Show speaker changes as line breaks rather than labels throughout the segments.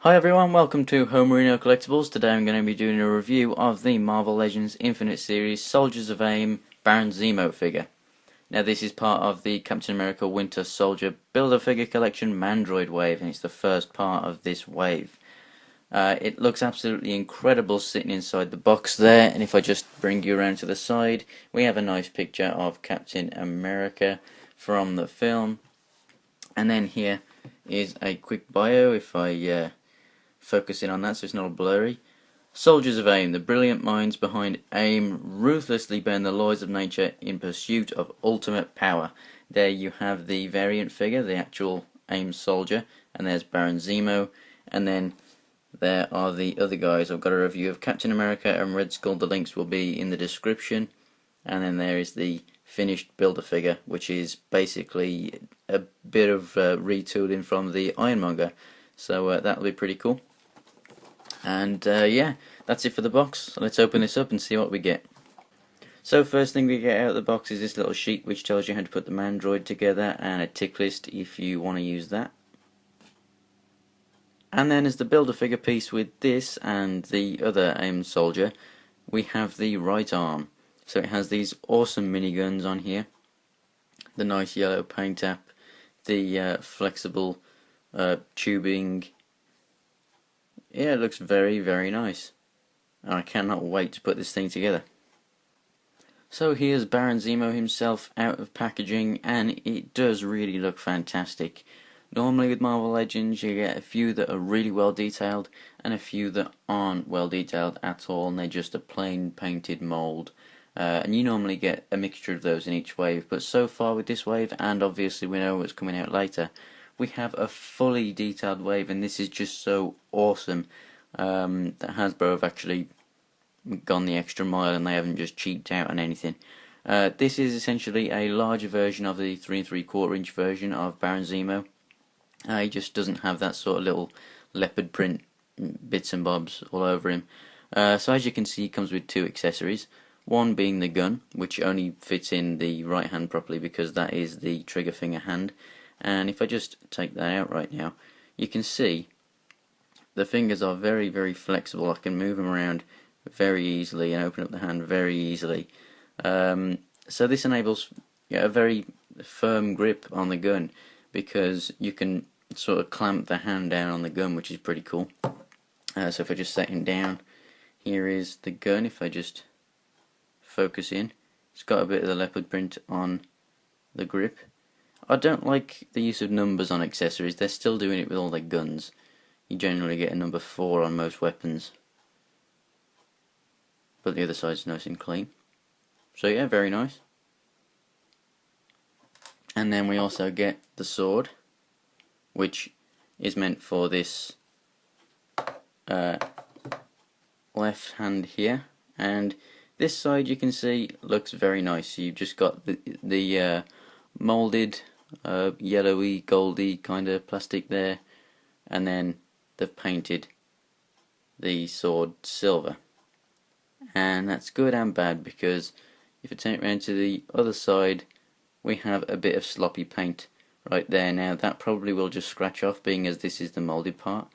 Hi everyone, welcome to Homerino Collectibles. Today I'm going to be doing a review of the Marvel Legends Infinite Series Soldiers of a.i.m Baron Zemo figure. Now this is part of the Captain America Winter Soldier Build-A-Figure Collection Mandroid wave, and it's the first part of this wave. It looks absolutely incredible sitting inside the box there, and if I just bring you around to the side, we have a nice picture of Captain America from the film. And then here is a quick bio, if I focus in on that so it's not all blurry. Soldiers of a.i.m, the brilliant minds behind a.i.m ruthlessly bend the laws of nature in pursuit of ultimate power. There you have the variant figure, the actual a.i.m soldier, and there's Baron Zemo, and then there are the other guys. I've got a review of Captain America and Red Skull. The links will be in the description. And then there is the finished Build-A-Figure, which is basically a bit of retooling from the Ironmonger. So that'll be pretty cool. And yeah, that's it for the box. Let's open this up and see what we get. So first thing we get out of the box is this little sheet which tells you how to put the Mandroid together, and a tick list if you want to use that. And then as the Build-A-Figure piece with this and the other a.i.m soldier, we have the right arm. So it has these awesome miniguns on here, the nice yellow paint app, the flexible tubing. Yeah, it looks very, very nice. And I cannot wait to put this thing together. So here's Baron Zemo himself out of packaging, and it does really look fantastic. Normally with Marvel Legends you get a few that are really well detailed and a few that aren't well detailed at all, and they're just a plain painted mould. And you normally get a mixture of those in each wave, but so far with this wave, and obviously we know what's coming out later, we have a fully detailed wave, and this is just so awesome that Hasbro have actually gone the extra mile and they haven't just cheaped out on anything. This is essentially a larger version of the 3 3/4 inch version of Baron Zemo. He just doesn't have that sort of little leopard print bits and bobs all over him. So as you can see, he comes with two accessories. One being the gun, which only fits in the right hand properly because that is the trigger finger hand. And if I just take that out right now, you can see the fingers are very, very flexible. I can move them around very easily and open up the hand very easily. So this enables a very firm grip on the gun, because you can sort of clamp the hand down on the gun, which is pretty cool. So if I just set him down, here is the gun. If I just focus in, it's got a bit of the leopard print on the grip. I don't like the use of numbers on accessories. They're still doing it with all their guns. You generally get a number 4 on most weapons, but the other side's nice and clean. So yeah, very nice. And then we also get the sword, which is meant for this left hand here, and this side you can see looks very nice. You've just got the moulded yellowy goldy kind of plastic there, and then they've painted the sword silver, and that's good and bad, because if I turn it around to the other side, we have a bit of sloppy paint right there. Now that probably will just scratch off, being as this is the moulded part,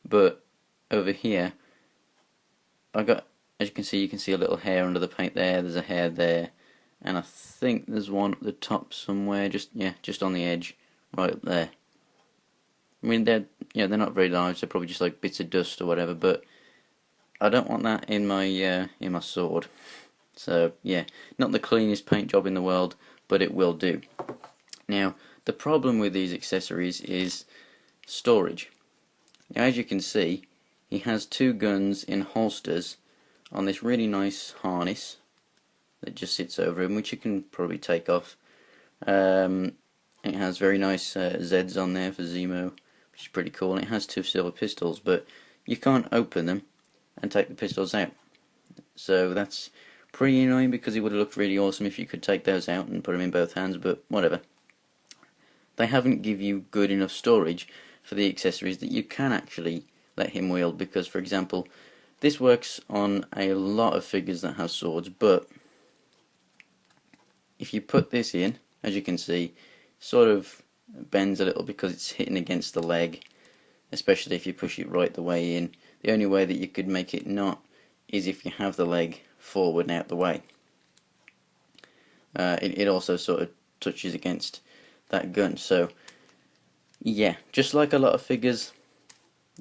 but over here I got, as you can see a little hair under the paint there, there's a hair there, and I think there's one at the top somewhere, just on the edge right up there. I mean, they're not very large, they're probably just like bits of dust or whatever, but I don't want that in my sword. So yeah, not the cleanest paint job in the world, but it will do. Now the problem with these accessories is storage. Now as you can see, he has two guns in holsters on this really nice harness that just sits over him, which you can probably take off. It has very nice Zs on there for Zemo, which is pretty cool, and it has two silver pistols, but you can't open them and take the pistols out. So that's pretty annoying, because it would have looked really awesome if you could take those out and put them in both hands, but whatever. They haven't give you good enough storage for the accessories that you can actually let him wield, because for example, this works on a lot of figures that have swords, but if you put this in, as you can see, sort of bends a little because it's hitting against the leg, especially if you push it right the way in. The only way that you could make it not is if you have the leg forward and out the way. It also sort of touches against that gun. So yeah, just like a lot of figures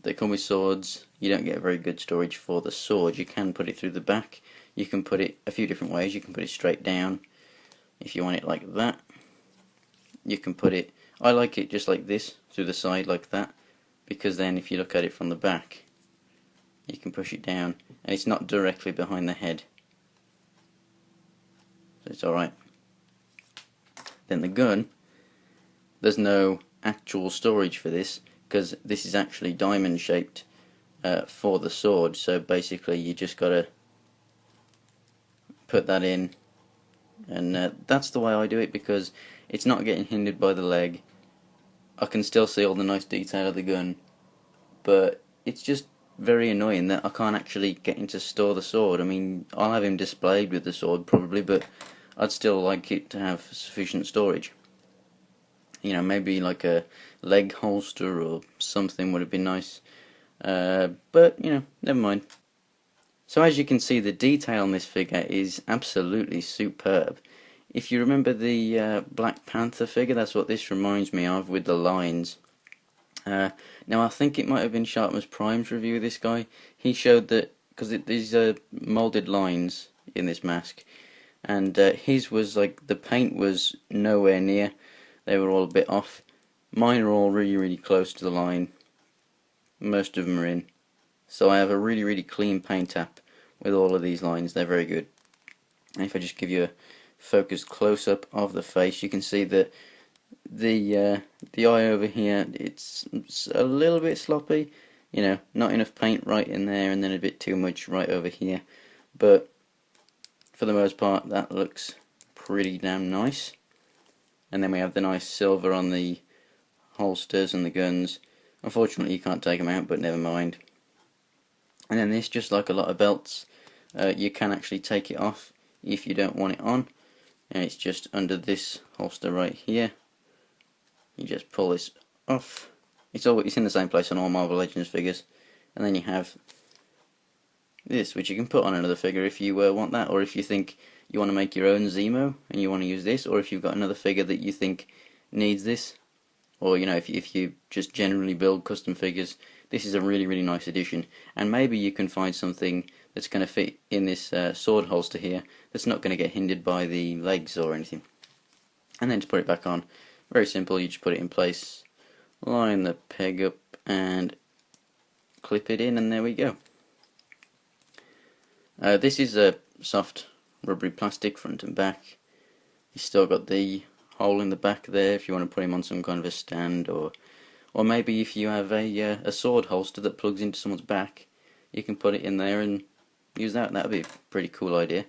that come with swords, you don't get very good storage for the sword. You can put it through the back. You can put it a few different ways. You can put it straight down if you want it like that. You can put it, I like it just like this, through the side like that, because then if you look at it from the back, you can push it down and it's not directly behind the head, so it's alright. Then the gun, there's no actual storage for this because this is actually diamond shaped for the sword, so basically you just gotta put that in, and that's the way I do it because it's not getting hindered by the leg. I can still see all the nice detail of the gun, but it's just very annoying that I can't actually get him to store the sword. I mean, I'll have him displayed with the sword probably, but I'd still like it to have sufficient storage. You know, maybe like a leg holster or something would have been nice, but you know, never mind. So as you can see, the detail on this figure is absolutely superb. If you remember the Black Panther figure, that's what this reminds me of, with the lines. Now I think it might have been Sharpness Prime's review of this guy. He showed that, because these are moulded lines in this mask, and his was like, the paint was nowhere near, they were all a bit off. Mine are all really close to the line, most of them are in. So I have a really clean paint app with all of these lines, they're very good. And if I just give you a focused close-up of the face, you can see that the eye over here, it's a little bit sloppy, you know, not enough paint right in there and then a bit too much right over here, but for the most part that looks pretty damn nice. And then we have the nice silver on the holsters and the guns. Unfortunately you can't take them out, but never mind. And then this, just like a lot of belts, you can actually take it off if you don't want it on, and it's just under this holster right here. You just pull this off. It's in the same place on all Marvel Legends figures. And then you have this, which you can put on another figure if you want that, or if you think you want to make your own Zemo and you want to use this, or if you've got another figure that you think needs this, or you know, if you just generally build custom figures, this is a really nice addition. And maybe you can find something that's going to fit in this sword holster here that's not going to get hindered by the legs or anything. And then to put it back on, very simple, you just put it in place, line the peg up and clip it in, and there we go. This is a soft rubbery plastic front and back. You've still got the hole in the back there if you want to put him on some kind of a stand, or maybe if you have a sword holster that plugs into someone's back, you can put it in there and use that. That would be a pretty cool idea.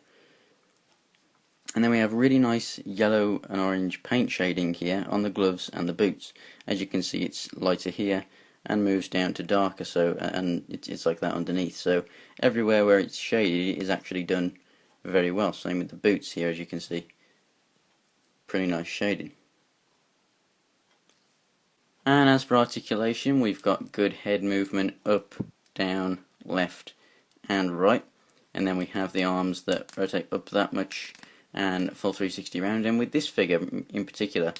And then we have really nice yellow and orange paint shading here on the gloves and the boots. As you can see, it's lighter here and moves down to darker, so, and it's like that underneath. So everywhere where it's shaded, it is actually done very well. Same with the boots here, as you can see. Pretty nice shading. And as for articulation, we've got good head movement up, down, left and right. And then we have the arms that rotate up that much and full 360 round. And with this figure in particular,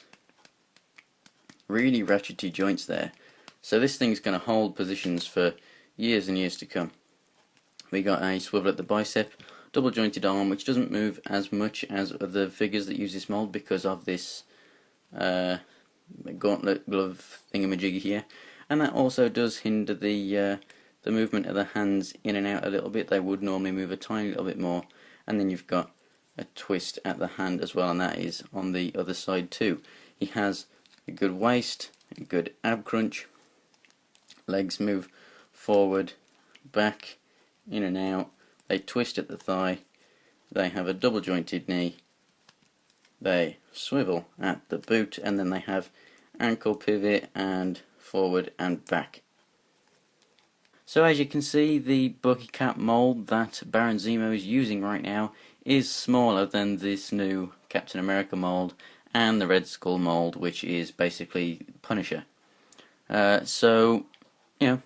really ratchety joints there. So this thing's going to hold positions for years and years to come. We got a swivel at the bicep, double jointed arm, which doesn't move as much as other figures that use this mold because of this gauntlet glove thingamajiggy here, and that also does hinder the movement of the hands in and out a little bit. They would normally move a tiny little bit more. And then you've got a twist at the hand as well, and that is on the other side too. He has a good waist, a good ab crunch, legs move forward, back, in and out, they twist at the thigh, they have a double jointed knee, they swivel at the boot, and then they have ankle pivot and forward and back. So as you can see, the bucket cap mold that Baron Zemo is using right now is smaller than this new Captain America mold and the Red Skull mold, which is basically Punisher. So you know,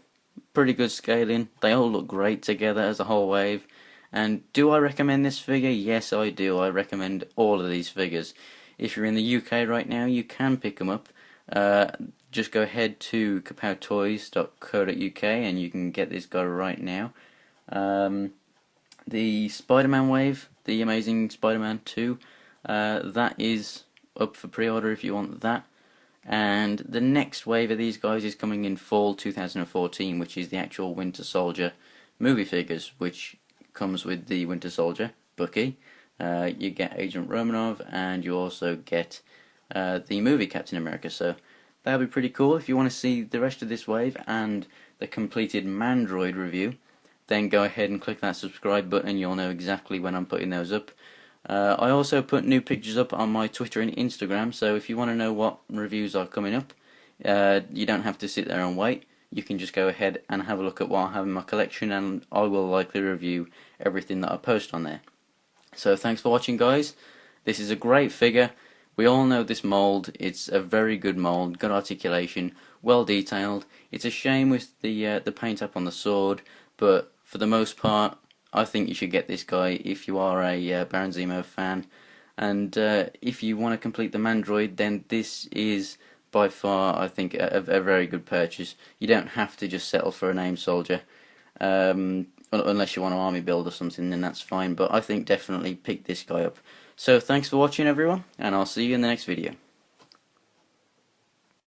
pretty good scaling. They all look great together as a whole wave. And do I recommend this figure? Yes, I do. I recommend all of these figures. If you're in the UK right now, you can pick them up. Uh, just go ahead to kapowtoys.co.uk and you can get this guy right now. The Spider-Man wave, the Amazing Spider-Man 2, that is up for pre-order if you want that. And the next wave of these guys is coming in fall 2014, which is the actual Winter Soldier movie figures, which comes with the Winter Soldier, Bucky. You get Agent Romanov, and you also get the movie Captain America. So that'll be pretty cool. If you want to see the rest of this wave and the completed Mandroid review, then go ahead and click that subscribe button. You'll know exactly when I'm putting those up. I also put new pictures up on my Twitter and Instagram, so if you want to know what reviews are coming up, you don't have to sit there and wait. You can just go ahead and have a look at what I have in my collection, and I will likely review everything that I post on there. So thanks for watching, guys. This is a great figure. We all know this mould. It's a very good mould, good articulation, well detailed. It's a shame with the paint up on the sword, but for the most part, I think you should get this guy if you are a Baron Zemo fan. And if you want to complete the Mandroid, then this is by far, I think, a very good purchase. You don't have to just settle for a a.i.m soldier. Unless you want an army build or something, then that's fine. But I think definitely pick this guy up. So thanks for watching, everyone, and I'll see you in the next video.